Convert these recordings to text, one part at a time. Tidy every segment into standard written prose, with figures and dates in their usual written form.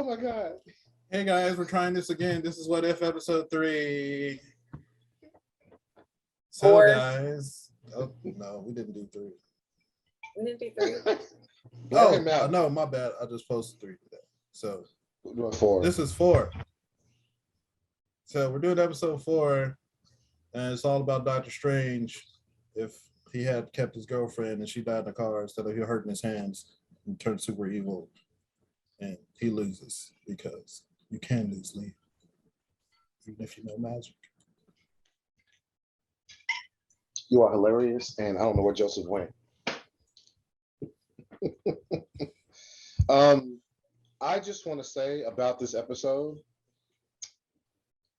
Oh my god. Hey guys, we're trying this again. This is What If episode 3. So 4. guys, oh no, we didn't do 3. We didn't do 3. No, my bad. I just posted 3 today. So We're doing 4. this is 4. So we're doing episode 4, and it's all about Doctor Strange. If he had kept his girlfriend and she died in the car instead of him hurting his hands and turned super evil, and he loses because you can lose, Lee, even if you know magic. You are hilarious, and I don't know where Joseph went. I just want to say about this episode,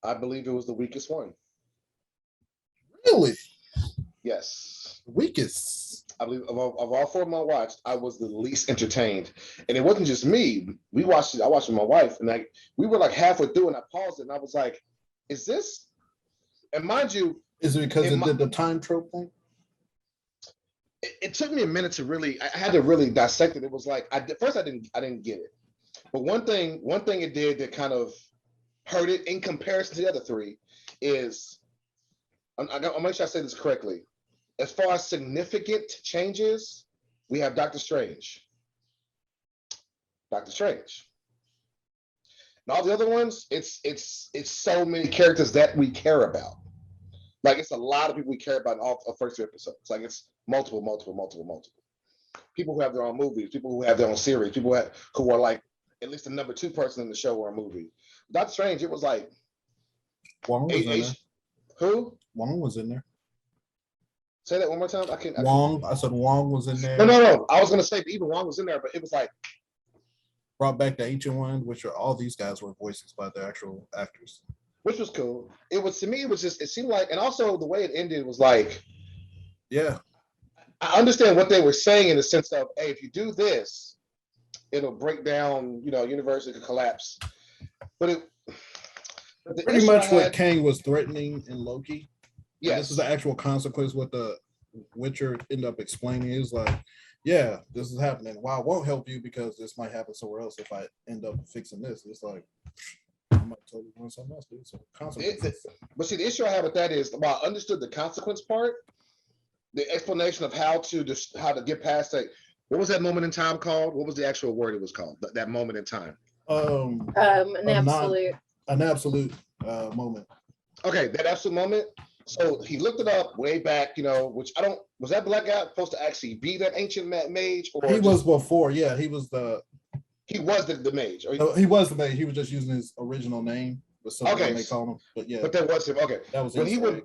I believe it was the weakest one. Really? Yes. Weakest. I believe of all 4 of them I watched, I was the least entertained. And it wasn't just me. I watched it with my wife, and we were like halfway through, and I paused it, and I was like, is this? And mind you, is it because it did the time trope thing? It took me a minute to really, I had to really dissect it. It was like, at first I didn't get it. But one thing it did that kind of hurt it in comparison to the other 3 is, I'll make sure I say this correctly. As far as significant changes, we have Doctor Strange. And all the other ones, it's so many characters that we care about. Like, it's a lot of people we care about in all the first 2 episodes. Like, it's multiple. People who have their own movies, people who have their own series, people who are like at least the number 2 person in the show or a movie. Doctor Strange, it was like Wong was in there. Who? Wong was in there. Say that one more time. I said Wong was in there. No. I was gonna say even Wong was in there, but it was like brought back the Ancient One, which are all these guys were voices by the actual actors. Which was cool. It was, to me, it seemed like, and also the way it ended was like, yeah. I understand what they were saying in the sense of, hey, if you do this, it'll break down, universe, it could collapse. But pretty much what Kang was threatening in Loki. Yes. This is the actual consequence. What the Witcher ended up explaining is like, yeah, this is happening. Well, I won't help you because this might happen somewhere else if I end up fixing this. It's like, I might totally want something else, dude. So consequences. But see, the issue I have with that is, while I understood the consequence part, the explanation of how to get past that. What was that moment in time called? What was the actual word it was called? That moment in time. An absolute moment. Okay, that absolute moment. So he looked it up way back, which was that black guy supposed to actually be that ancient mage? Or he was before, yeah, he was the mage. No, he was the mage. He was just using his original name. Okay. They call him, but yeah. But that was him. Okay. That was when he went.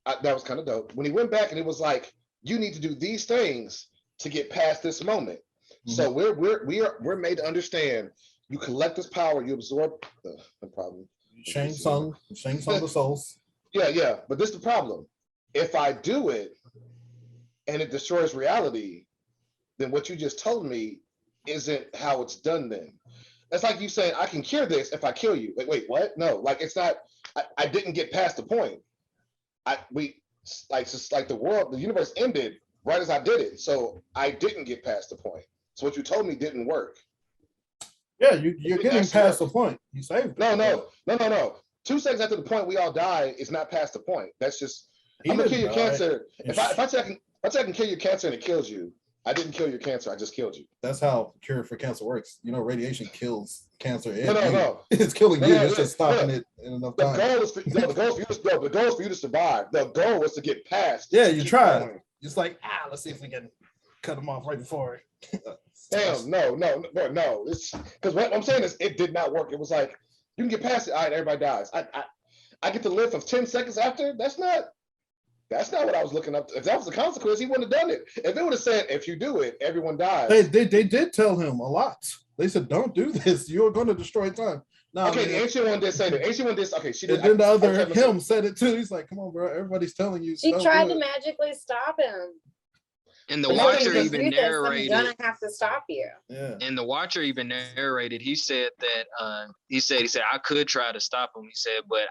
That was kind of dope. When he went back and it was like, you need to do these things to get past this moment. Mm-hmm. So we're made to understand. You collect this power, you absorb the problem. Shang Tsung the souls. Yeah. But this is the problem. If I do it and it destroys reality, then what you just told me isn't how it's done then. That's like you saying, I can cure this if I kill you. Like, wait, what? No, like it's not, I didn't get past the point. The universe ended right as I did it. So I didn't get past the point. So what you told me didn't work. Yeah, you're getting past the point. You saved it. No. 2 seconds after the point we all die is not past the point. That's just, I'm gonna kill your cancer. If I say I can kill your cancer and it kills you, I didn't kill your cancer, I just killed you. That's how cure for cancer works. Radiation kills cancer. No. It's killing you. It's just stopping it in enough time. The goal is for you to survive. The goal was to get past. Yeah, you tried. It's like, let's see if we can cut them off right before. Damn, no. It's because what I'm saying is it did not work. It was like, you can get past it, all right, everybody dies. I get to live for 10 seconds after. That's not what I was looking up to. If that was the consequence, he wouldn't have done it. If it would have said, if you do it, everyone dies. They did tell him a lot. They said, don't do this. You're going to destroy time. No, okay, the ancient one did say that. Ancient one did. Okay, she did. And then the other him said it too. He's like, come on, bro. Everybody's telling you. He tried to magically stop him. And the Watcher even narrated. I'm gonna have to stop you. Yeah. And the Watcher even narrated. He said that he said I could try to stop him. He said, but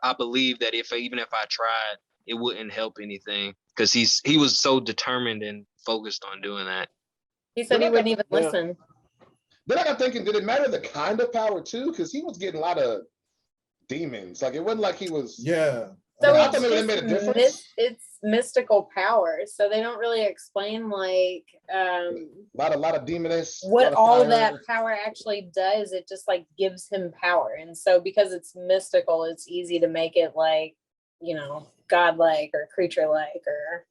I believe that even if I tried, it wouldn't help anything because he was so determined and focused on doing that. He said he wouldn't even listen. Then I got thinking, did it matter the kind of power too? Because he was getting a lot of demons. Like it wasn't like he was. Yeah. So I it's thought maybe they just made a difference. it's mystical power. So they don't really explain like A lot of demoness. what lot all of fire. that power actually does. It just like gives him power. And so because it's mystical, it's easy to make it like, you know, godlike or creature-like or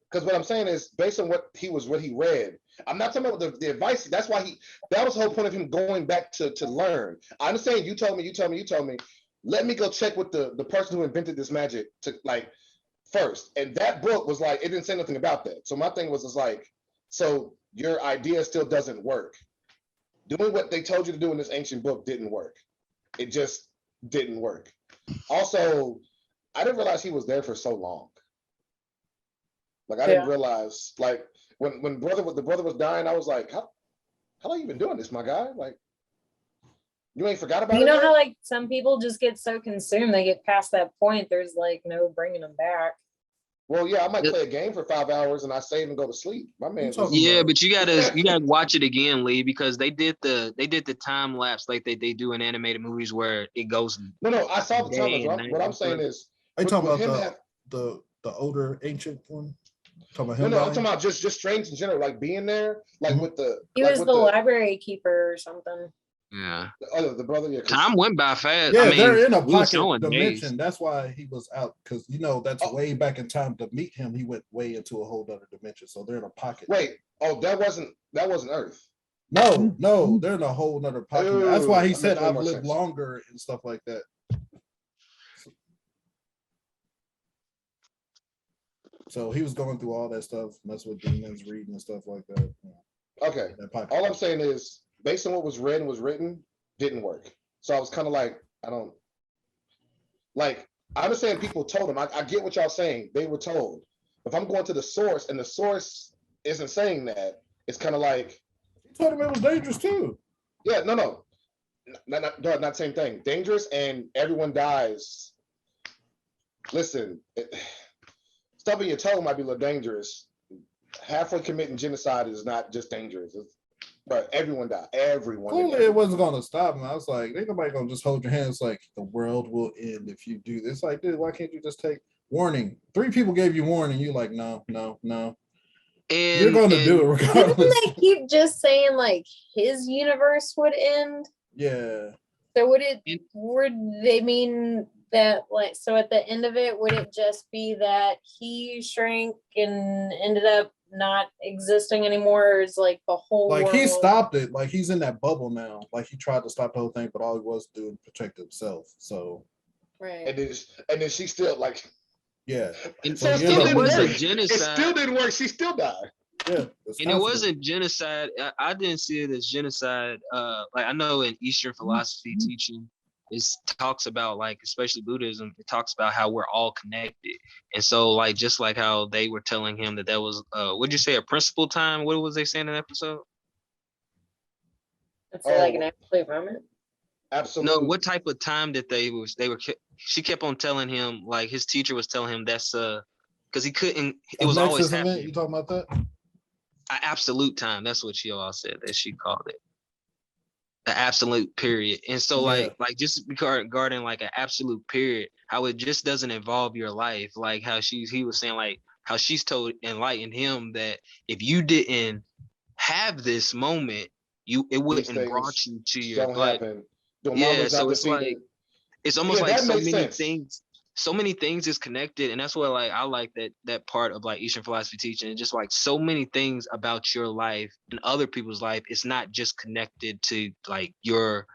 Because what I'm saying is based on what he read. I'm not talking about the advice. That's why that was the whole point of him going back to learn. I understand you told me. Let me go check with the person who invented this magic to like first. And that book was like, it didn't say nothing about that. So my thing was like, so your idea still doesn't work. Doing what they told you to do in this ancient book didn't work. It just didn't work. Also, I didn't realize he was there for so long. Like I didn't realize, like when the brother was dying, I was like, how long you been doing this, my guy? Like, you ain't forgot about it? You know yet? how like some people just get so consumed they get past that point. There's like no bringing them back. Well, yeah, I might play a game for 5 hours and I save and go to sleep. My man. Yeah, but you gotta watch it again, Lee, because they did the time lapse like they do in animated movies where it goes. No, I saw the day time. and What night. I'm saying is, Are you talking with about him the older ancient one? Talking about no, him I'm talking about just Strange in general, like being there, like with the. He like was with the library keeper or something. Yeah. The brother. Yeah. Time went by fast. Yeah, I mean, they're in a we were pocket showing dimension. days. That's why he was out, because that's way back in time. To meet him, he went way into a whole other dimension. So they're in a pocket. Wait. Oh, that wasn't Earth. No, they're in a whole nother pocket. That's why he that said makes way I've more lived sense. longer and stuff like that. So he was going through all that stuff, mess with demons, reading and stuff like that. Okay. All I'm saying is, based on what was read and was written, didn't work. So I was kind of like, I understand people told him. I get what y'all saying. They were told. If I'm going to the source and the source isn't saying that, it's kind of like. He told him it was dangerous too. Yeah, no. Not same thing. Dangerous and everyone dies. Listen, stubbing your toe might be a little dangerous. Halfway committing genocide is not just dangerous. But everyone died. Everyone. Clearly, it wasn't going to stop him. I was like, ain't nobody going to just hold your hands like the world will end if you do this. Like, dude, why can't you just take warning? 3 people gave you warning. You like, no. And you're going to do it regardless. Didn't they keep just saying like his universe would end? Yeah. So would they mean that like, so at the end of it, would it just be that he shrank and ended up not existing anymore, or is like the whole like world... he stopped it, like he's in that bubble now, like he tried to stop the whole thing, but all he was doing protect himself. So right, and then she still like so it still wasn't genocide. It still didn't work. She still died. Yeah, and it wasn't genocide. I didn't see it as genocide. Like I know in Eastern philosophy teaching, it talks about, like, especially Buddhism, it talks about how we're all connected. And so, like, just like how they were telling him that was, what'd you say, a principal time? What was they saying in the episode? it's like an absolute moment. Absolutely. No, what type of time did she kept on telling him, like, his teacher was telling him that's because he couldn't, it was always happening. You talking about that? Absolute time. That's what she all said that she called it. The absolute period. And so like just regarding like an absolute period, how it just doesn't involve your life, like how he was saying, like how she's told enlightened him that if you didn't have this moment, it wouldn't brought you to your life. Yeah, so it's like it's almost like so many things is connected, and that's what, like, I like that part of, like, Eastern philosophy teaching. It's just like so many things about your life and other people's life. It's not just connected to like your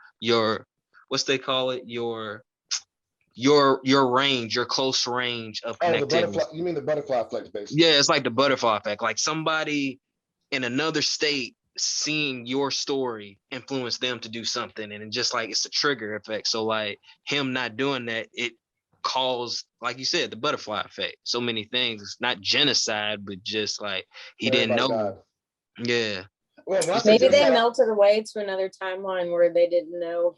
what's they call it, your range, your close range of connectivity. You mean the butterfly effect, basically? Yeah, it's like the butterfly effect. Like somebody in another state seeing your story influence them to do something, and just like it's a trigger effect. So like him not doing that, it caused, like you said, the butterfly effect. So many things. It's not genocide, but just like he didn't know. God. Yeah. Well, maybe they melted away to another timeline where they didn't know.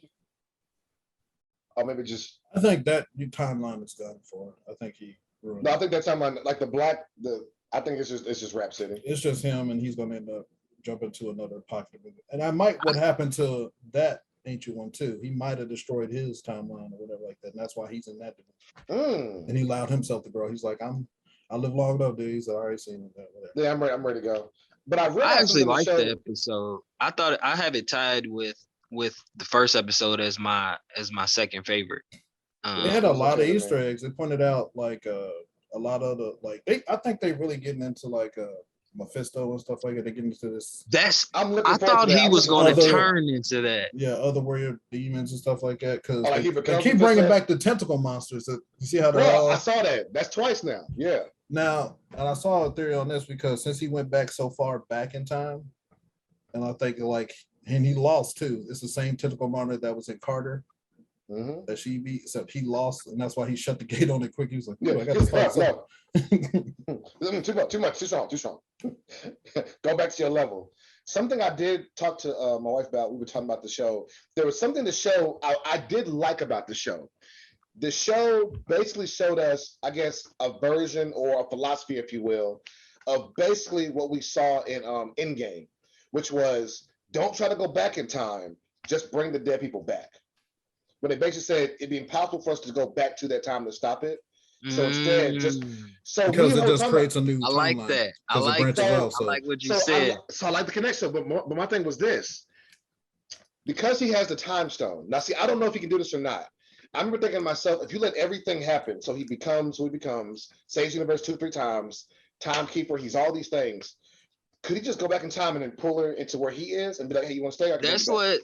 Or maybe just. I think that new timeline is done for. I think he ruined I think that timeline, like I think it's just Rap City. It's just him, and he's gonna end up jump into another pocket of it. And I might what happened to that ancient one too. He might have destroyed his timeline or whatever like that, and that's why he's in that dimension. And he allowed himself to grow. He's like, I live long enough, dude. He's already seen that. Whatever. Yeah, I'm ready to go. But I actually liked the episode. I thought I have it tied with the first episode as my second favorite. They had a lot of Easter eggs. They pointed out like a lot of the like I think they really getting into like Mephisto and stuff like that. They get into this. I thought he was going to turn into that. Yeah, other warrior demons and stuff like that. Because they keep bringing back the tentacle monsters. You see how they're all. I saw that. That's twice now. Yeah. Now, and I saw a theory on this because since he went back so far back in time, and I think like, and he lost too. It's the same tentacle monster that was in Carter. Mm-hmm. That she beat, except he lost, and that's why he shut the gate on it quick. He was like, "Yeah, I got to fight something." Too much, too strong. Go back to your level. Something I did talk to my wife about. We were talking about the show. There was something the show I did like about the show. The show basically showed us, I guess, a version or a philosophy, if you will, of basically what we saw in Endgame, which was don't try to go back in time, just bring the dead people back. But they basically said it'd be impossible for us to go back to that time to stop it. So instead, just because it just creates a new. I like that. I like that. I like what you said. I like the connection. But my thing was this: because he has the time stone. Now, see, I don't know if he can do this or not. I remember thinking to myself, if you let everything happen, so he becomes who he becomes, saves the universe 2-3 times, timekeeper, he's all these things. Could he just go back in time and then pull her into where he is and be like, hey, you want to stay? That's what,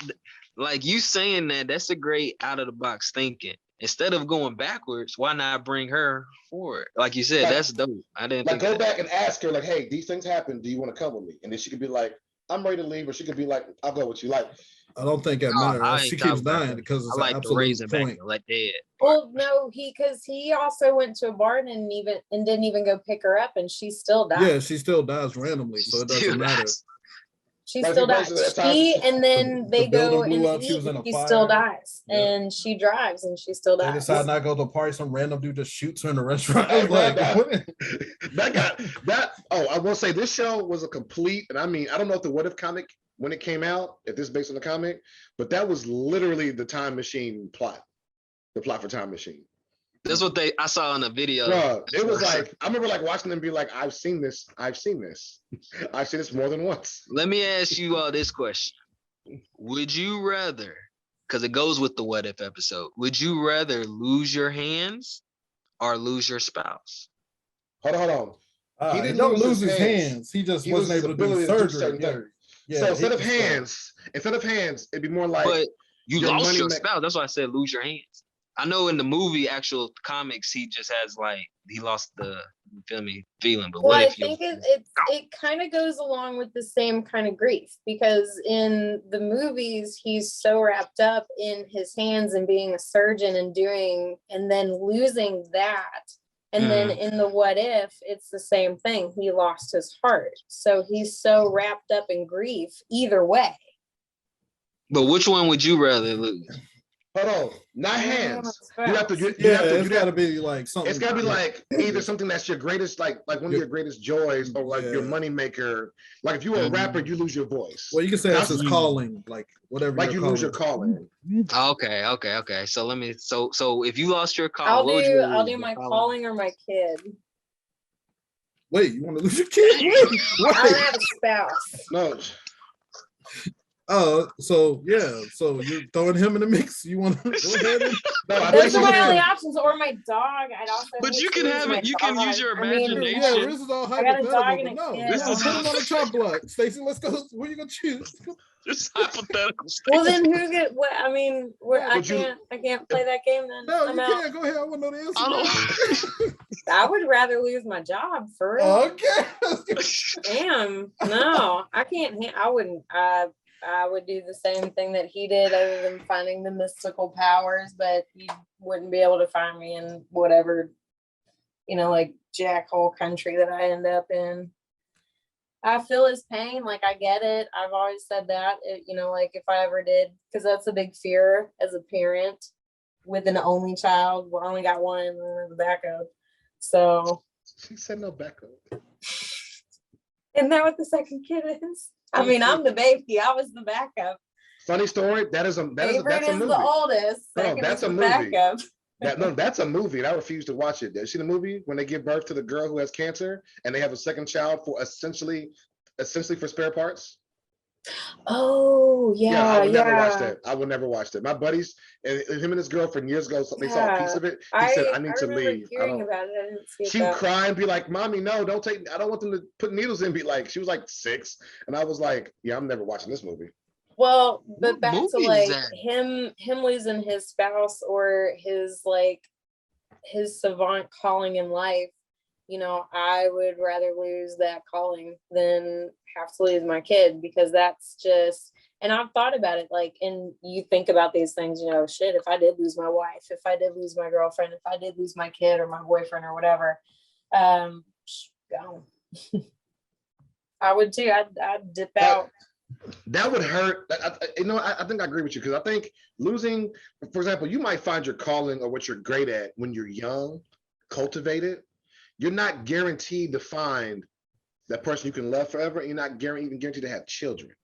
like you saying that's a great out of the box thinking. Instead of going backwards, why not bring her forward? Like you said, that's dope. I didn't think go back and ask her, like, hey, these things happen. Do you want to come with me? And then she could be like, I'm ready to leave. Or she could be like, I'll go with you. Like, I don't think that matters. She keeps dying because it's like an absolute point. Like dead. Well, no, because he also went to a barn and didn't even go pick her up, and she still died. Yeah, she still dies randomly, so it doesn't matter. She still dies. And then they go and eat, she still dies. Yeah. And she drives and she still dies. They decide not to go to a party, some random dude just shoots her in the restaurant. I will say this show was a complete, and I mean, I don't know if the What If comic, when it came out, if this is based on the comic, but that was literally the Time Machine plot, the plot for Time Machine. That's what I saw in the video. Bro, it was like, I remember like watching them be like, I've seen this more than once. Let me ask you all this question. Would you rather, because it goes with the What If episode, would you rather lose your hands or lose your spouse? Hold on. He didn't lose his hands. He just wasn't able to do surgery. Yeah, so instead of hands, it'd be more like. But you lost your spouse. That's why I said lose your hands. I know in the movie, actual comics, he just has like he lost the feeling. But well, I think it kind of goes along with the same kind of grief, because in the movies he's so wrapped up in his hands and being a surgeon and then losing that. And then in the What If, it's the same thing. He lost his heart. So he's so wrapped up in grief either way. But which one would you rather lose? Hold on, not hands. It's got to be like something. It's got to be like either something that's your greatest, like one of your greatest joys, or like your money maker. Like if you were a rapper, you lose your voice. Well, you can say that's his calling, like whatever. Like you lose your calling. Okay. So let me. So if you lost your calling, I'll do my calling or my kid. Wait, you want to lose your kid? Wait. I don't have a spouse. No. So you're throwing him in the mix. You want to go ahead and those are my only options, or my dog. I'd also. But you can have it. You can use your imagination. This is all hypothetical. No, put him on the chop block. Stacey, let's go. What are you gonna choose? Just hypothetical. Well, then who get what? I mean, I can't play that game then. No, you can't. Go ahead. I want to know the answer. I would rather lose my job for real. Okay. Damn. No, I can't. I wouldn't. I would do the same thing that he did, other than finding the mystical powers, but you wouldn't be able to find me in whatever, like jackhole country that I end up in. I feel his pain, like I get it. I've always said that, like if I ever did, because that's a big fear as a parent with an only child. Well, I only got one and then the backup. So she said no backup. Isn't that what the second kid is? I mean, I'm the baby. I was the backup. Funny story. That's a Favorite that's a is movie. the oldest. No, Second that's is a the movie. backup. That's a movie, and I refuse to watch it. Did you see the movie when they give birth to the girl who has cancer and they have a second child for essentially for spare parts? Oh, Yeah, I yeah, would never watch yeah. that. I would never watch that. My buddies and him and his girlfriend years ago, they saw a piece Yeah. of it. He said, "I I need to remember leave. I hearing don't." about it. I didn't see it She would though. cry and be like, "Mommy, no, don't take. I don't want them to put needles in." Be like, she was like 6, and I was like, "Yeah, I'm never watching this movie." Well, but What back to movie is like that? him losing his spouse or his savant calling in life, you know, I would rather lose that calling than have to lose my kid, because that's just, and I've thought about it, like, and you think about these things, you know, shit, if I did lose my wife, if I did lose my girlfriend, if I did lose my kid or my boyfriend or whatever, gone. I would too. I'd dip out. That would hurt. I think I agree with you, because I think losing, for example, you might find your calling or what you're great at when you're young, cultivate it. You're not guaranteed to find that person you can love forever. And you're not even guaranteed to have children.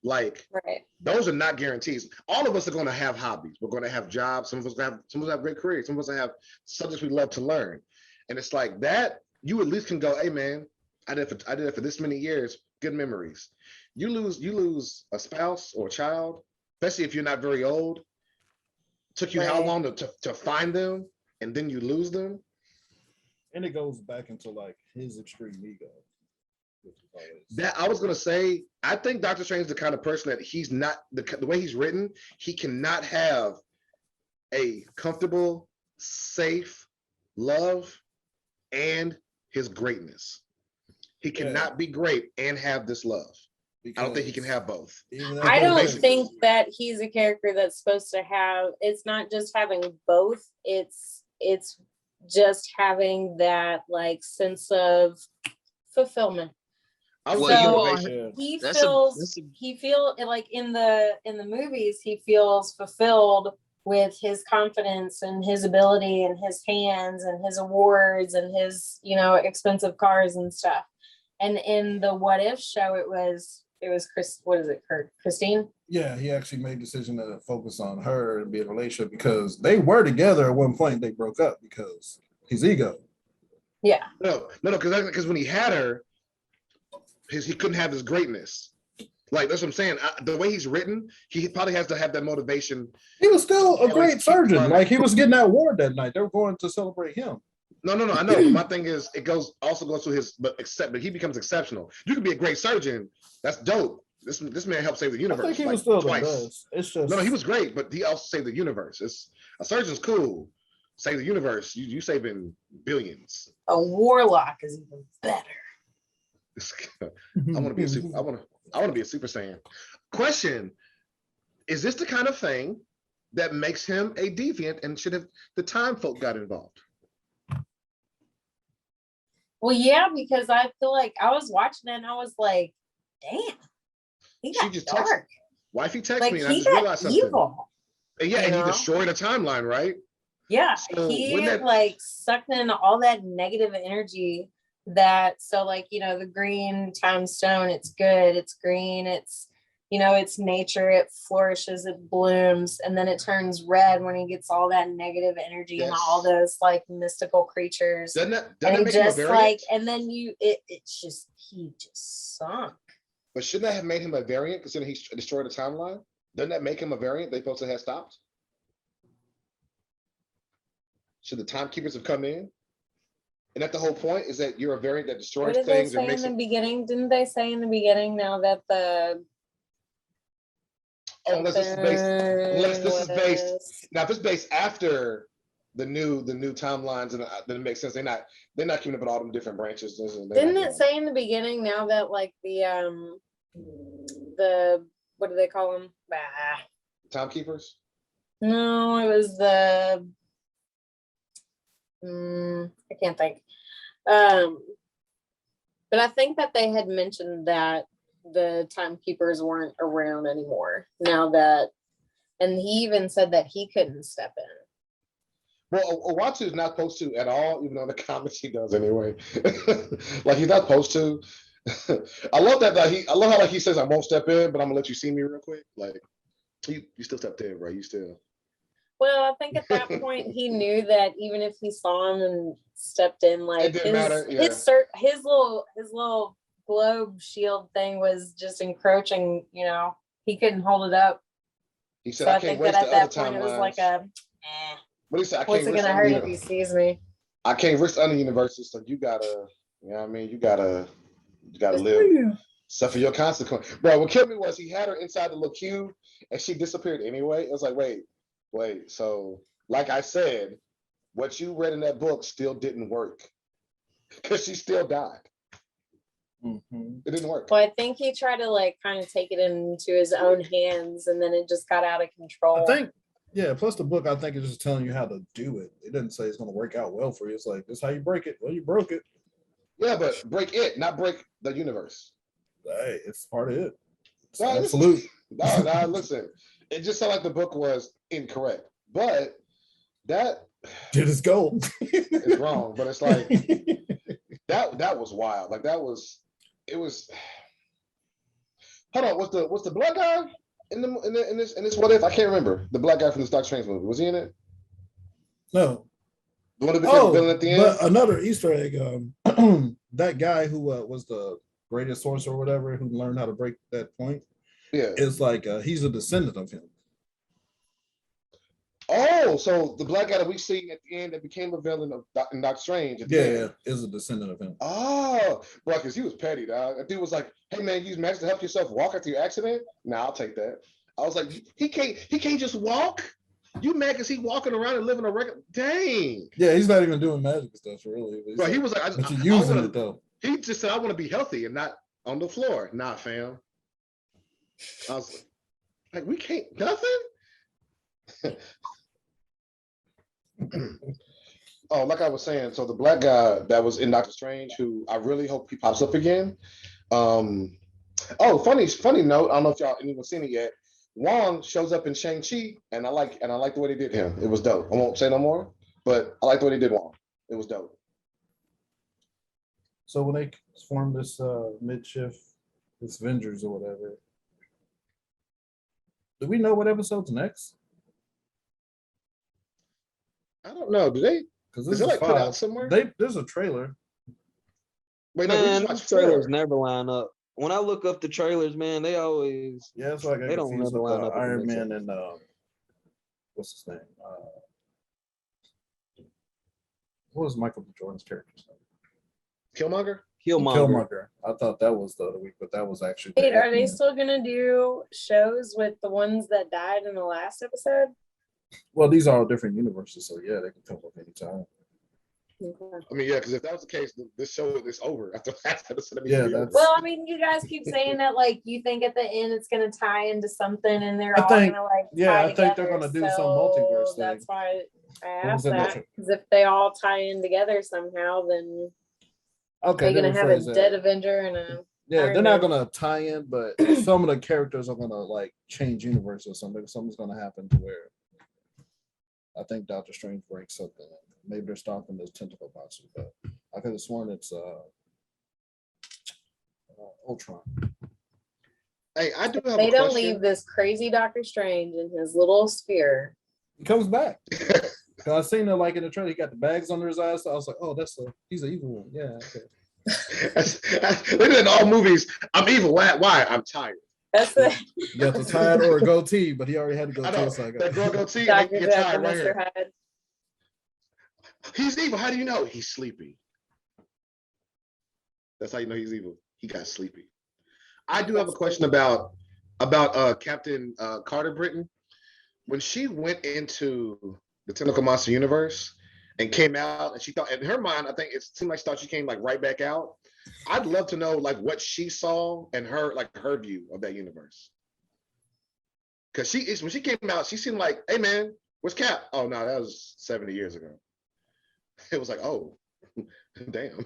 Like, Right. those are not guarantees. All of us are going to have hobbies. We're going to have jobs. Some of us have great careers. Some of us have subjects we love to learn. And it's like that. You at least can go, hey man, I did it for this many years. Good memories. You lose a spouse or a child, especially if you're not very old. Took you how Right. long to find them, and then you lose them? And it goes back into like his extreme ego. That I was gonna say, I think Doctor Strange is the kind of person that he's not the way he's written. He cannot have a comfortable, safe love and his greatness. He cannot be great and have this love. I don't think he can have both. I don't think that he's a character that's supposed to have, it's not just having both, it's just having that like sense of fulfillment. He feel like in the movies, he feels fulfilled with his confidence and his ability and his hands and his awards and his, you know, expensive cars and stuff. And in the What If show, it was Christine? Yeah, he actually made the decision to focus on her and be in a relationship because they were together at one point. They broke up because his ego. Yeah. No, because when he had her, he couldn't have his greatness. Like, that's what I'm saying. The way he's written, he probably has to have that motivation. He was still a great surgeon. Like, he was getting that award that night. They were going to celebrate him. No, I know. But my thing is, it also goes to his, but he becomes exceptional. You can be a great surgeon. That's dope. This man helped save the universe. I think he was still twice. The best. It's just no, he was great, but he also saved the universe. A surgeon's cool. Save the universe. You saving billions. A warlock is even better. I want to be a super. I want to be a Super Saiyan. Question: is this the kind of thing that makes him a deviant, and should have the time folk got involved? Well, yeah, because I feel like I was watching it and I was like, damn, he got dark. Wifey texted like, me and I just realized something. Evil, and yeah, and he destroyed a timeline, right? Yeah, so he like sucked in all that negative energy so like, you know, the green time stone, it's good, it's green, it's, you know, it's nature, it flourishes, it blooms, and then it turns red when he gets all that negative energy and all those like mystical creatures. Doesn't that make just him a variant? Like, and then he just sunk. But shouldn't that have made him a variant considering he destroyed the timeline? Doesn't that make him a variant they supposed to have stopped? Should the timekeepers have come in? And that's the whole point, is that you're a variant that destroys things. What did they say in the beginning? Didn't they say in the beginning now that the unless this is based now, if it's based after the new timelines, and then it makes sense. They're not keeping up with all them different branches. Didn't it say in the beginning now that like the what do they call them? Timekeepers? No, it was the I can't think. But I think that they had mentioned that the timekeepers weren't around anymore now that, and he even said that he couldn't step in. Well, Owatu is not supposed to at all, even though in the comics he does anyway. Like, he's not supposed to. I love that. I love how like he says I won't step in, but I'm gonna let you see me real quick. Like you still stepped in, bro. You still. Well, I think at that point he knew that even if he saw him and stepped in, like didn't matter, yeah. his little globe shield thing was just encroaching. You know, he couldn't hold it up. He said, So I I can't think waste that the at other that point it was timelines. like a. What he said, I What's can't it risk gonna hurt if he sees me? I can't risk other universes, so you gotta, you know what I mean? You gotta live. Suffer your consequence. Bro, what killed me was he had her inside the little cube and she disappeared anyway. It was like, wait. So, like I said, what you read in that book still didn't work because she still died. Mm-hmm. It didn't work. Well, I think he tried to like kind of take it into his own hands and then it just got out of control. I think, yeah, plus the book, I think, is just telling you how to do it. It didn't say it's going to work out well for you. It's like, this is how you break it. Well, you broke it. Yeah, but break it, not break the universe. Hey, it's part of it. It's No, absolute. Listen. It just sounded like the book was incorrect. But that Did his goal. is wrong. But it's like that was wild. Like it was hold on, was the black guy in this what if? I can't remember. The black guy from the Doctor Strange movie. Was he in it? No. The one that became a villain at the end? But another Easter egg, that guy who was the greatest sorcerer or whatever, who learned how to break that point, is like he's a descendant of him. Oh, so the black guy that we see at the end that became a villain in Doctor Strange at the end is a descendant of him. Oh, bro, because he was petty, dog. That dude was like, hey man, use magic to help yourself walk after your accident. Nah, I'll take that. I was like, he can't just walk. You mad because he walking around and living a regular? Dang. Yeah, he's not even doing magic stuff really. Bro, he was like, but you're using it though. He just said, I want to be healthy and not on the floor. Nah, fam. I was like, we can't nothing. Oh, like I was saying, so the black guy that was in Doctor Strange, who I really hope he pops up again. Funny note. I don't know if y'all anyone seen it yet. Wong shows up in Shang-Chi, and I like the way they did him. It was dope. I won't say no more, but I like the way they did Wong. It was dope. So when they formed this mid-shift, this Avengers or whatever, do we know what episode's next? I don't know. Do they? Because is it like 5. Put out somewhere? There's a trailer. Wait, man, no, trailers never line up. When I look up the trailers, man, they always that's why I got confused with Iron Man and what's his name? What was Michael B. Jordan's character's name? Killmonger. I thought that was the other week, but that was actually. Wait, are they still gonna do shows with the ones that died in the last episode? Well, these are all different universes, so yeah, they can come up anytime. Okay. I mean, yeah, because if that was the case, this show is over after the last episode. Well, I mean, you guys keep saying that, like, you think at the end it's going to tie into something, and they're all going to, like, I think they're going to do some multiverse thing. That's why I asked that, because if they all tie in together somehow, then they're going to have a dead Avenger and a... Yeah, they're not going to tie in, but some of the characters are going to, like, change universe or something. Something's going to happen to where I think Doctor Strange breaks something. Maybe they're stopping this tentacle monster, but I could have sworn it's Ultron. Hey, I do have They don't leave this crazy Doctor Strange in his little sphere. He comes back. I seen it like in the trailer. He got the bags under his eyes, so I was like, "Oh, he's an evil one." Yeah. Okay. Look at all movies. I'm evil. Why? I'm tired. That's the. You got the tie or a goatee, but he already had to goatee. So that girl goatee. Dr. Jeff and Mr. Hyde. He's evil. How do you know? He's sleepy. That's how you know he's evil. He got sleepy. I do have a question about Captain Carter Britton. When she went into the Tentacle Monster universe and came out, and she thought, in her mind, I think it seemed like she thought she came like right back out. I'd love to know like what she saw and her view of that universe. Because when she came out, she seemed like, hey man, where's Cap? Oh no, that was 70 years ago. It was like, oh, damn.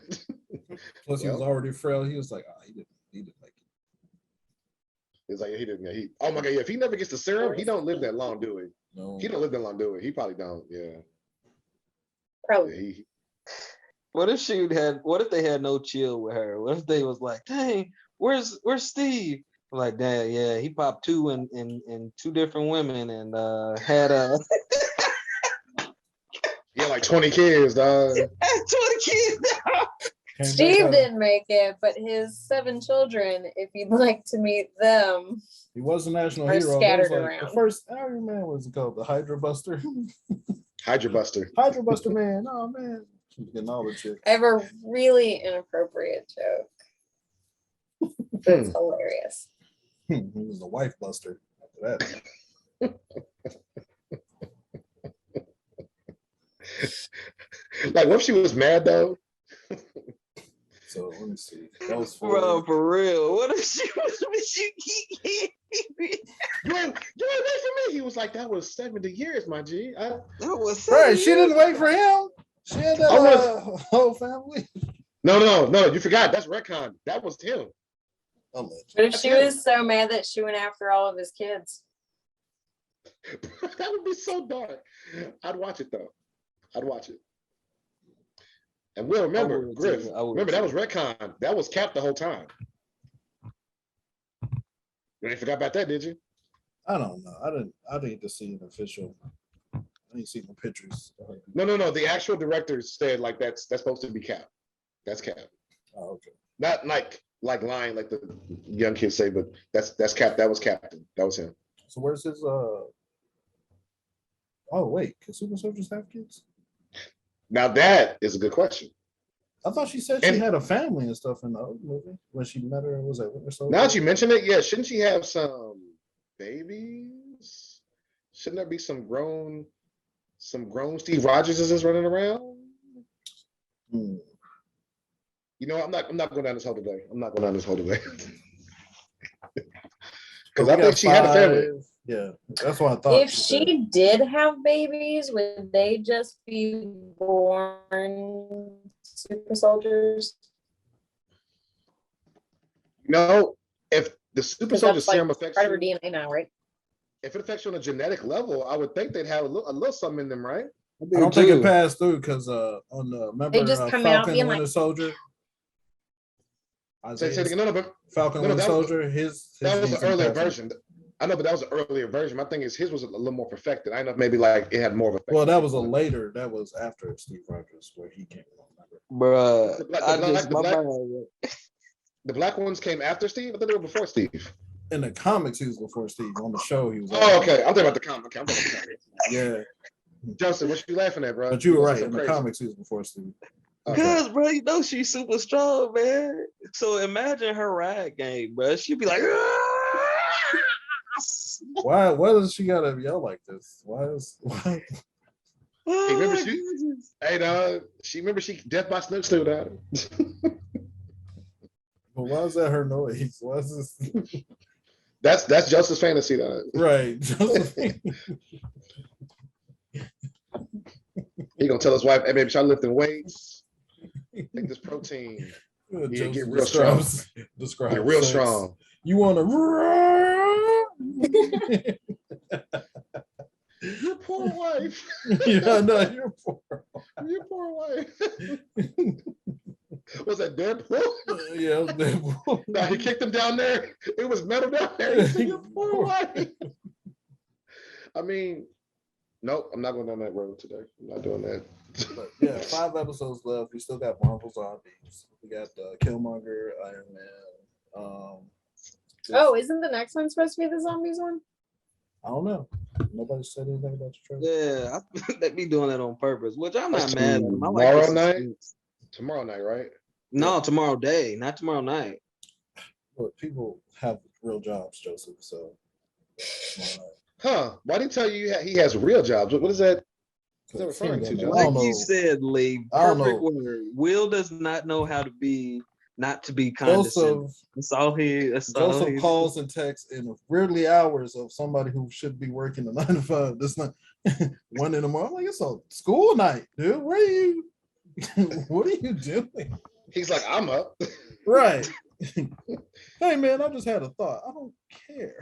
Plus, he was already frail. He was like, oh, he didn't like it. It's like he didn't. Oh my god, yeah. If he never gets the serum, he don't live that long, do he? No. He don't live that long, do he? He probably don't. Yeah. Probably. What if they had no chill with her? What if they was like, dang, where's Steve? Like, dang, yeah, he popped two in two different women and had Yeah, like 20 kids, dog. 20 kids. Steve didn't make it, but his 7 children, if you'd like to meet them, he was a national are hero. scattered Like, around. the first Iron Man was it called? The Hydra Buster. Hydra Buster. Hydra Buster man. Oh man. She's getting all the chicks. I have a really inappropriate joke. That's hilarious. He was the wife buster after that. Like, what if she was mad though? So let me see. That was Bro, for real. What if she was You ain't wait for me. He was like, that was 70 years, my G. That was right. She didn't wait for him. She had that whole family. No. You forgot. That's retcon. That was him. But if she was so mad that she went after all of his kids. That would be so dark. I'd watch it though. I'd watch it. And we'll remember, Griff. Remember, that was retcon. That was Cap the whole time. You ain't forgot about that, did you? I don't know. I didn't get to see an official. I didn't see no pictures. No. The actual director said like that's supposed to be Cap. That's Cap. Oh, okay. Not like lying like the young kids say, but that's Cap. That was Captain. That was him. So where's his Oh wait, can Super Soldiers have kids? Now that is a good question. I thought she said she had a family and stuff in the other movie when she met her. Was that Winter Soldier? Now that you mention it, yeah, shouldn't she have some babies? Shouldn't there be some grown Steve Rogerses running around? You know, I'm not going down this hole today. Because I think she had a family. Yeah, that's what I thought. If she did have babies, would they just be born super soldiers? No, if the super soldier serum affects part of her DNA now, right? If it affects you on a genetic level, I would think they'd have a little something in them, right? I don't think it passed through because on the remember they just come out Falcon being Winter Soldier. Say it again. Falcon Winter Soldier. That was an earlier version. I know, but that was an earlier version. My thing is his was a little more perfected. I know maybe like it had more of a. Well, that was that was after Steve Rogers where he came along. Bruh, the black ones came after Steve. I thought they were before Steve. In the comics, he was before Steve. On the show, he was. Oh, okay. I'm talking about the comic. Yeah. Justin, what you laughing at, bro? But you were right. In the comics, he was before Steve. Because, bro, you know she's super strong, man. So imagine her ride game, bro. She'd be like, why does she gotta yell like this? Why? Hey, remember she death by Snoop still died. Well, why is that her noise? Why is this? That's Joseph's fantasy, though. Right. He gonna tell his wife, "Hey, baby, start lifting weights. Take this protein. Yeah, get real strong. Get real strong. You want to? Your poor wife. Yeah, no, your poor. Your poor wife. Was that Deadpool? Yeah, it was Deadpool. No, he kicked him down there. It was metal down there. He said, your poor wife. I mean, nope, I'm not going down that road today. I'm not doing that. But yeah, 5 episodes left. We still got Marvel Zombies. We got Killmonger, Iron Man. Oh, isn't the next one supposed to be the zombies one? I don't know. Nobody said anything about the trailer. yeah, I think they be doing that on purpose, which I'm not mad at them. Tomorrow night? Tomorrow night, right? No, tomorrow day, not tomorrow night. But people have real jobs, Joseph, so. Huh? Why did he tell you he has real jobs? What is that? Is that referring to, Joe? Like you said, Lee, perfect word. Will does not know how to be, not to be condescending. That's all he. Joseph calls and texts in weirdly hours of somebody who should be working a 9 to 5. This not 1 in the morning. I'm like, it's a school night, dude. Where are you? What are you doing? He's like, I'm up. Right. Hey man, I just had a thought. I don't care.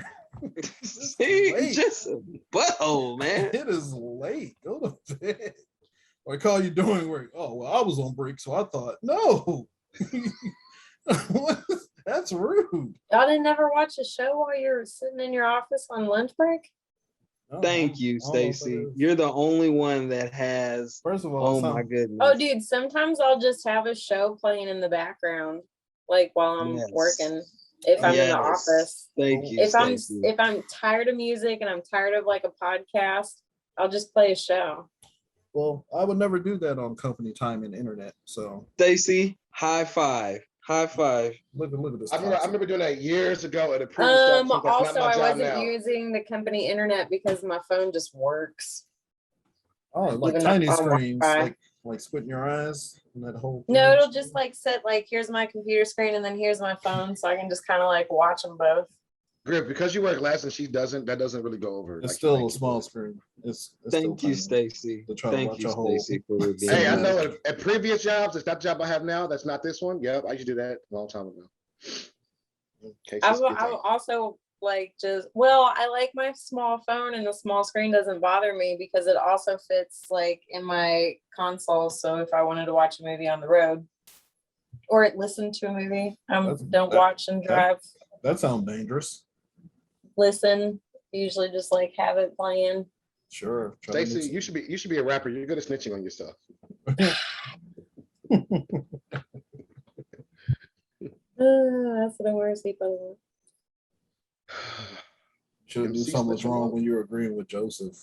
See, just a butthole, man. It is late. Go to bed. Like, how you doing? Work? Oh, well, I was on break, so I thought, no. That's rude. Y'all didn't never watch a show while you're sitting in your office on lunch break? Thank you, Stacy. You're the only one that has. First of all, oh my goodness. Oh, dude, sometimes I'll just have a show playing in the background, like while I'm working. If I'm in the office. Thank you. If I'm tired of music and I'm tired of like a podcast, I'll just play a show. Well, I would never do that on company time and internet. So Stacy, high five. High five. Look at this. I remember doing that years ago at a previous job. Also, I wasn't using the company internet because my phone just works. Oh, like tiny screens, like squinting your eyes and that whole thing. No, it'll just like set like here's my computer screen and then here's my phone, so I can just kind of like watch them both. Griff, because you wear glasses and she doesn't, that doesn't really go over. It's still a small screen. It's Thank you, Stacy. Thank you, Stacy. Hey, I know at previous jobs, it's that job I have now. That's not this one. Yep, I used to do that a long time ago. I also like I like my small phone and the small screen doesn't bother me because it also fits like in my console. So if I wanted to watch a movie on the road or listen to a movie, don't watch and drive. That sounds dangerous. Listen, usually just like have it playing. Sure. Stacy, you should be a rapper. You're good at snitching on yourself. That's what I want to see. Should do something wrong when you're agreeing with Joseph.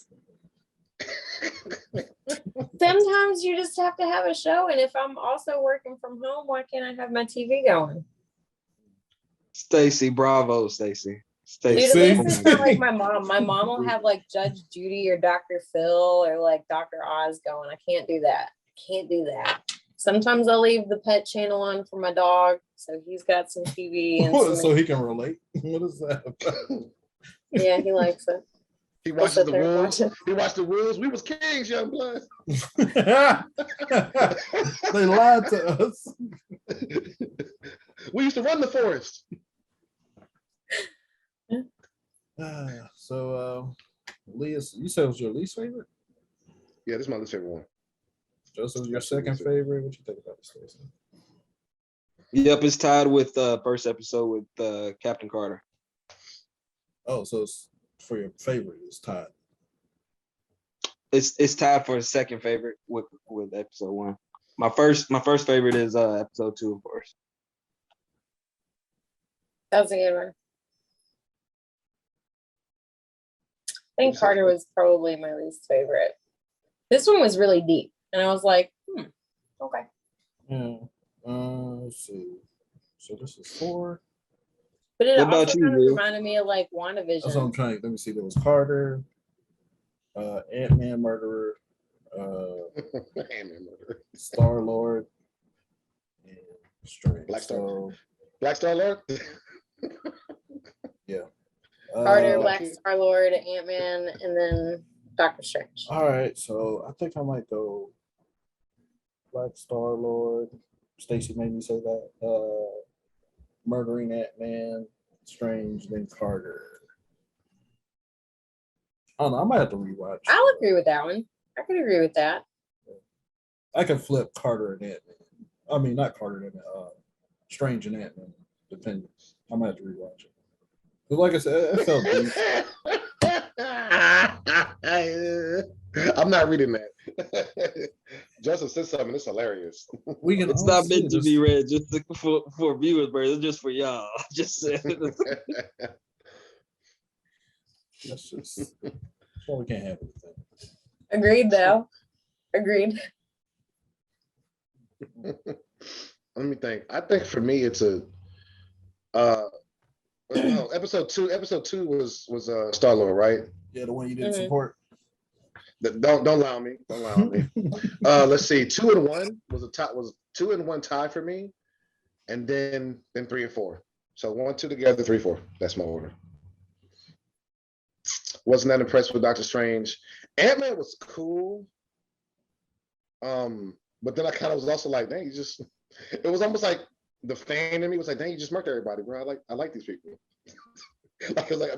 Sometimes you just have to have a show, and if I'm also working from home, why can't I have my TV going? Stacy, bravo, Stacy. Dude, at least it's not like my mom. My mom will have like Judge Judy or Dr. Phil or like Dr. Oz going. I can't do that. Sometimes I'll leave the pet channel on for my dog, so he's got some TV. And so he can relate. What is that about? Yeah, he likes it. He watches the rules. He watched the rules. We was kings, young blood. They lied to us. We used to run the forest. So, Leah, you said it was your least favorite? Yeah, this is my least favorite one. Joseph, your second favorite? What you think about this, Stacey? Yep, it's tied with first episode with Captain Carter. Oh, so it's for your favorite, it's tied. It's tied for the second favorite with episode 1. My first favorite is episode 2, of course. That was a good one. I think Carter was probably my least favorite. This one was really deep, and I was like, okay. Yeah. Let's see. So this is 4. But it also kind of reminded me of like WandaVision. That's what I'm trying. Let me see. There was Carter, Ant-Man Murderer, Star-Lord, and Strange. Black Star-Lord? Yeah. Carter, Black Star-Lord, Ant-Man, and then Doctor Strange. All right, so I think I might go Black Star-Lord. Stacy made me say that. Murdering Ant-Man, Strange, then Carter. I don't know. I might have to rewatch. I'll agree with that one. I could agree with that. I can flip Carter and Ant-Man. I mean, not Carter and Strange and Ant-Man, depending. I might have to rewatch it. But like I said, it felt deep. I'm not reading that. Joseph said something. It's hilarious. It's not meant to be read just for viewers, but it's just for y'all. Just that's why we can't have anything. Agreed, though. Agreed. Let me think. I think for me, it's episode 2. Episode 2 was Star-Lord, right? Yeah, the one you didn't support. Don't lie on me. Don't lie on me. Let's see. 2 and 1 was 2 and 1 tie for me, and then 3 and 4. So 1, 2 together, 3, 4. That's my order. Wasn't that impressed with Doctor Strange. Ant-Man was cool. But then I kind of was also like, dang, it was almost like the fan in me was like, dang, you just murked everybody, bro. I like these people.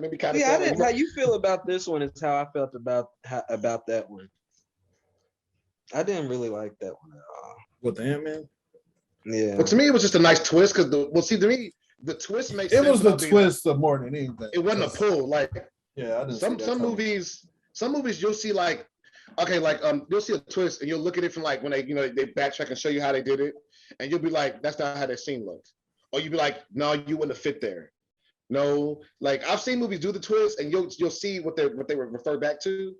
Maybe kind of. Yeah, how you feel about this one is how I felt about that one. I didn't really like that one at all. With the Ant-Man? Yeah. But to me, it was just a nice twist because to me, the twist makes sense. It was the without being twist of more than anything. it wasn't a pull. Like yeah, I didn't see some that some coming. movies you'll see like okay, like you'll see a twist and you'll look at it from like when they they backtrack and show you how they did it, and you'll be like, that's not how that scene looks. Or you'll be like, no, you wouldn't have fit there. No, like I've seen movies do the twist and you'll see what they were referred back to.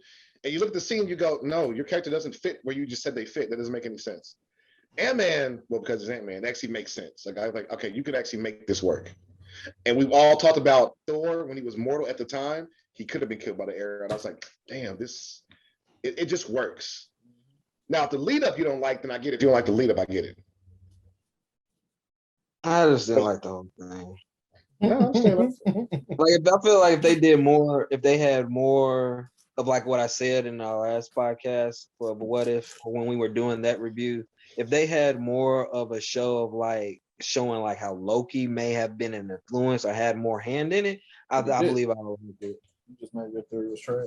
And you look at the scene, you go, no, your character doesn't fit where you just said they fit. That doesn't make any sense. Ant-Man, well, because it's Ant-Man, it actually makes sense. Like I was like, okay, you could actually make this work. And we've all talked about Thor when he was mortal at the time. He could have been killed by the arrow. And I was like, damn, it just works. Now, if the lead up you don't like, then I get it. If you don't like the lead up, I get it. I just didn't like the whole thing. No, Like I feel like if they did more, if they had more of like what I said in our last podcast of What If, when we were doing that review, if they had more of a show of like showing like how Loki may have been an influence or had more hand in it, I believe I would like it. You just made your theory was trash.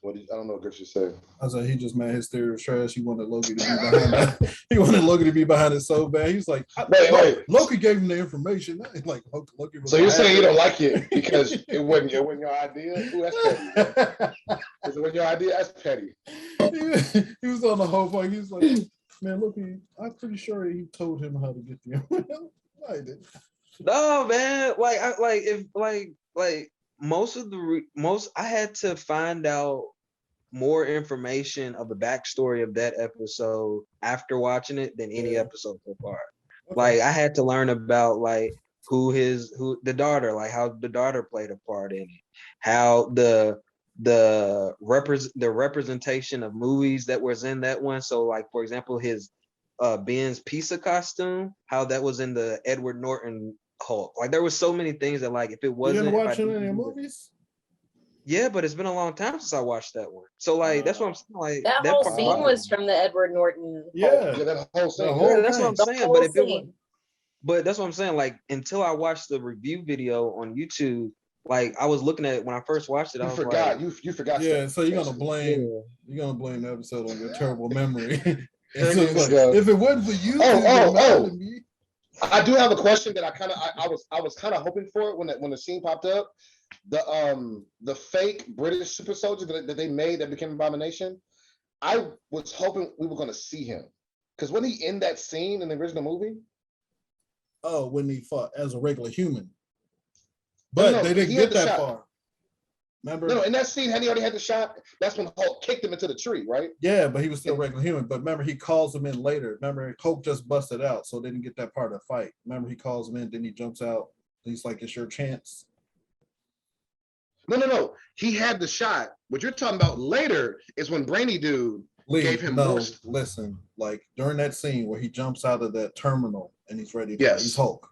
I don't know what Griff just said. I said he just made his theory was trash. He wanted Loki to be behind that. He wanted Loki to be behind it so bad. He's like, wait. Loki gave him the information. Like Loki was So you're saying you don't like it because it wasn't your idea? Ooh, that's petty. Is it your idea? That's petty. He was on the whole point. He was like, man, Loki, I'm pretty sure he told him how to get the information. No, he didn't. No, man. Most I had to find out more information of the backstory of that episode after watching it than any episode so far. Okay. Like I had to learn about like who the daughter, like how the daughter played a part in it, how the representation of movies that was in that one. So like for example, his Ben's pizza costume, how that was in the Edward Norton Hulk. Like there was so many things that like if it wasn't. You didn't watch any movies? Yeah, but it's been a long time since I watched that one. So like that's what I'm saying. Like that whole scene was from the Edward Norton Hulk. Yeah, that whole scene. Yeah, that's what I'm saying. But that's what I'm saying. Like until I watched the review video on YouTube, like I was looking at it when I first watched it. You forgot. Yeah, so you're gonna blame the episode on your terrible memory. If it wasn't for you, I do have a question that I was kind of hoping for it when the scene popped up. The fake British super soldier that they made that became Abomination. I was hoping we were going to see him because when he in that scene in the original movie. Oh, when he fought as a regular human, but they didn't get that far. Remember? No, in that scene, had he already had the shot? That's when Hulk kicked him into the tree, right? Yeah, but he was still regular human. But remember, he calls him in later. Remember, Hulk just busted out, so they didn't get that part of the fight. Remember, he calls him in, then he jumps out. He's like, "It's your chance." No. He had the shot. What you're talking about later is when Brainy Dude gave him more. Listen, like during that scene where he jumps out of that terminal and he's ready to fight, he's Hulk.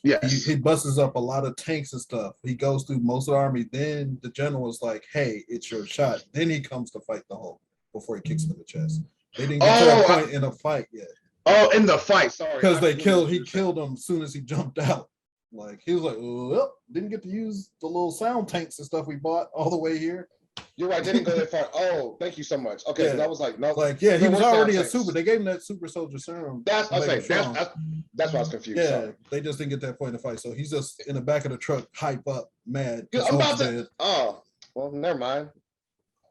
Yes. He busts up a lot of tanks and stuff. He goes through most of the army. Then the general is like, hey, it's your shot. Then he comes to fight the Hulk before he kicks him in the chest. They didn't get to that point in a fight yet. Oh, in the fight, sorry. Because he killed him as soon as he jumped out. Like he was like, well, didn't get to use the little sound tanks and stuff we bought all the way here. You're right, they didn't go that far. Oh, thank you so much. Okay, I was like, no. Like, yeah, he was already a super. They gave him that super soldier serum. That's what I was confused. Yeah, sorry. They just didn't get that point in the fight. So he's just in the back of the truck, hype up, mad. I'm about to. Oh, well, never mind.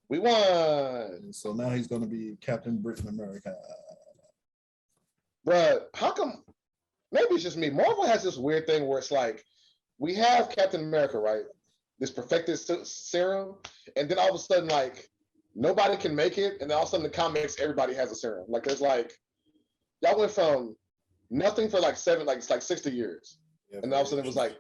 We won. So now he's going to be Captain Britain America. But how come? Maybe it's just me. Marvel has this weird thing where it's like, we have Captain America, right? This perfected serum, and then all of a sudden, like, nobody can make it, and then all of a sudden, the comics, everybody has a serum. Like, there's like, y'all went from nothing for like 60 years, and all of a sudden, it was like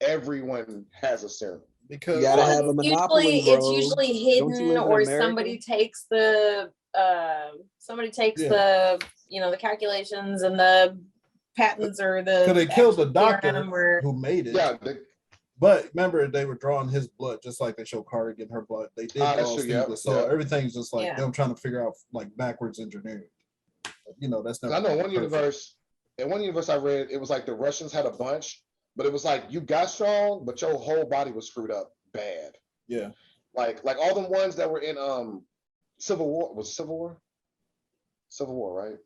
everyone has a serum. Because you gotta have a monopoly, it's usually hidden, or somebody takes the the calculations and the patents or the. Because they killed the doctor who made it. Yeah. But remember, they were drawing his blood just like they show Carter getting her blood. They did everything's just like them trying to figure out like backwards engineering. That's not. I know one universe. In one universe I read, it was like the Russians had a bunch, but it was like you got strong, but your whole body was screwed up bad. Yeah. Like all the ones that were in Civil War was Civil War. Civil War, right?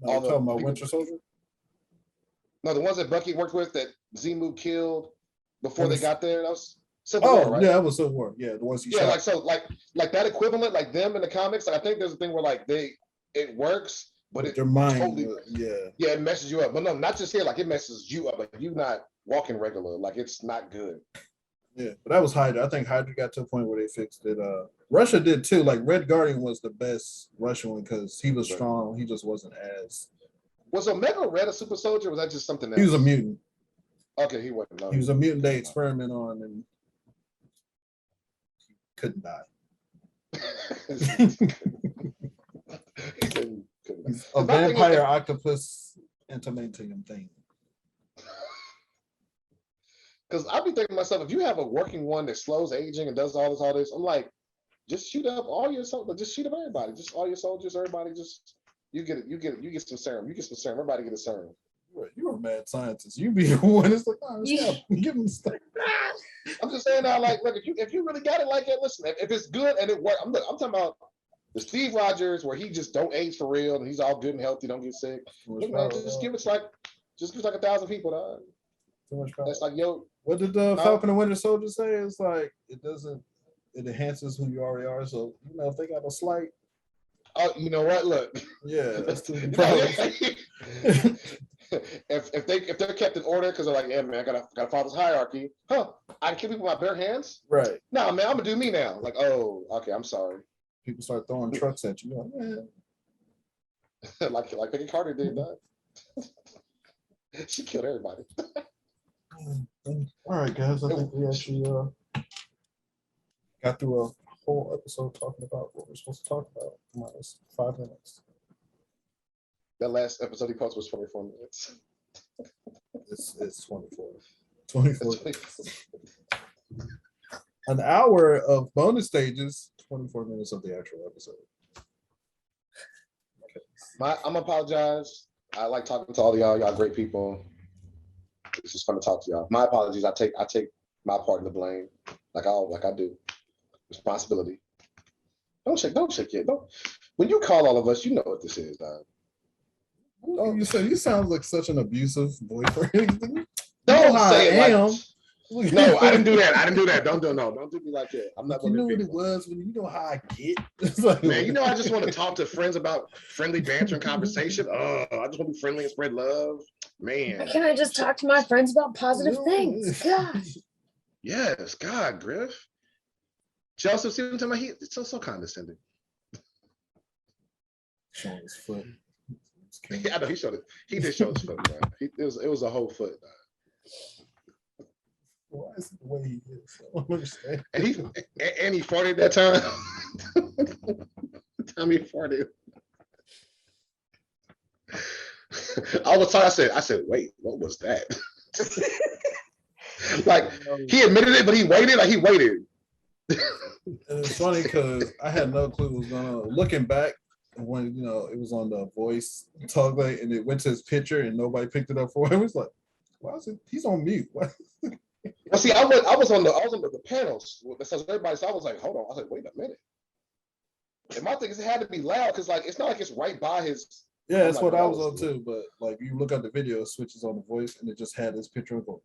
No, All you're the talking about people- Winter Soldier? No, the ones that Bucky worked with that Zemu killed before That they was- got there. That was Civil Oh, War, right? yeah, that was Civil War. Yeah, the ones he Yeah, shot. like so, like that equivalent, like them in the comics. Like I think there's a thing where like it works, but With it their mind. totally, Yeah. yeah, it messes you up. But no, not just here. Like it messes you up. Like you not walking regular. Like it's not good. Yeah, but that was Hydra. I think Hydra got to a point where they fixed it. Russia did too. Like Red Guardian was the best Russian one because he was strong. He just wasn't as. Was Omega Red a super soldier? Or was that just something else? He was a mutant. Okay, he wasn't. No, He was a mutant they experiment on and he couldn't die. He couldn't. He's a My thing is vampire that- octopus adamantium thing. Because I'd be thinking to myself, if you have a working one that slows aging and does all this, I'm like, just shoot up all your soldiers, just shoot up everybody, just all your soldiers, everybody, just you get some serum, everybody get a serum. You're a mad scientist. You be the one that's like, oh, give him stuff. I'm just saying now, like, look, if you really got it like that, listen, if it's good and it works, I'm talking about the Steve Rogers where he just don't age for real and he's all good and healthy, don't get sick. Look, man, just give it like 1,000 people, dog. Too much power. That's like, yo, What did the Falcon and Winter Soldier say? It's like it enhances who you already are. So if they got a slight, oh, you know what? Look, yeah, that's too You know, problems. if they're kept in order because they're like, yeah, man, I gotta follow this hierarchy. Huh? I can kill people with my bare hands? Right. No, man, I'm gonna do me now. Like, oh, okay, I'm sorry. People start throwing trucks at you. You're like, like Peggy Carter did, dog. She killed everybody. All right, guys. I think we actually got through a whole episode talking about what we're supposed to talk about. Minus 5 minutes. That last episode he posted was 24 minutes. It's 24. 24. An hour of bonus stages, 24 minutes of the actual episode. Okay. I'm apologize. I like talking to all of y'all. Y'all great people. It's just fun to talk to y'all. My apologies. I take my part in the blame, like I do. Responsibility. Don't shake it. Don't. When you call all of us, you know what this is, dog. Oh, you sound like such an abusive boyfriend. Don't say it am. like. No, I didn't do that. Don't do me like that. I'm not. You know what it people. was when you know how I get. It's like, Man, I just want to talk to friends about friendly banter and conversation. Oh, I just want to be friendly and spread love. Man. Why can't I just talk to my friends about positive things? Gosh. Yes, God, Griff. Joseph, see what I'm talking about? It's so condescending. showing his foot. Yeah, I know he showed it. He did show his foot, man. It was a whole foot. Why is it the way he is? I don't understand. And he farted that time. The time he farted. I was talking. I said, wait, what was that? Like he admitted it, but he waited. Like he waited. And it's funny because I had no clue what was going on. Looking back, when it was on the voice talk like, and it went to his picture and nobody picked it up for him. It was like, why is it? He's on mute. Why? Well, see, I was on the panels. So everybody, so I was like, hold on. I was like, wait a minute. And my thing is, it had to be loud because like it's not like it's right by his. Yeah, that's like, what I that was on was- too. But like you look at the video, it switches on the voice, and it just had his picture of him.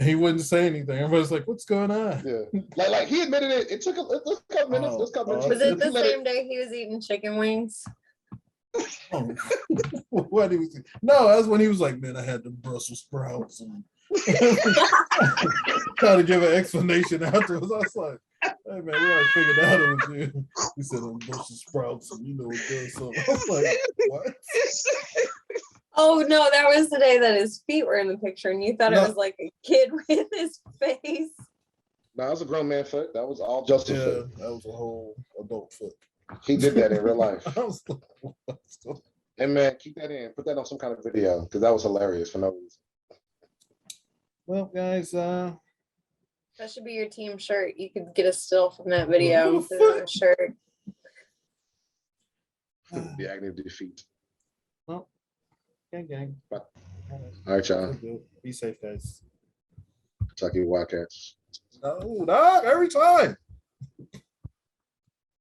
He wouldn't say anything. Everybody's like, "What's going on?" Yeah, like he admitted it. It took a couple minutes. Oh, a couple minutes. Was it the He let same day he was eating chicken wings? Oh. What he was? No, that's when he was like, "Man, I had the Brussels sprouts," and trying to give an explanation afterwards. I was like, "Hey man, we already figured out it was you." He said, "I'm Brussels sprouts," and it does something. I was like, "What?" Oh no, that was the day that his feet were in the picture, and you thought No. it was like a kid with his face. No, that was a grown man foot. That was all Joseph Yeah, foot. that was a whole adult foot. He did that in real life. I was like, "What's going on?" Hey man, keep that in. Put that on some kind of video because that was hilarious for no reason. Well, guys, That should be your team shirt. You could get a still from that video and put it on a shirt. The agony of defeat. gang. All right, y'all. Be safe, guys. Kentucky Wildcats. No, dog, every time.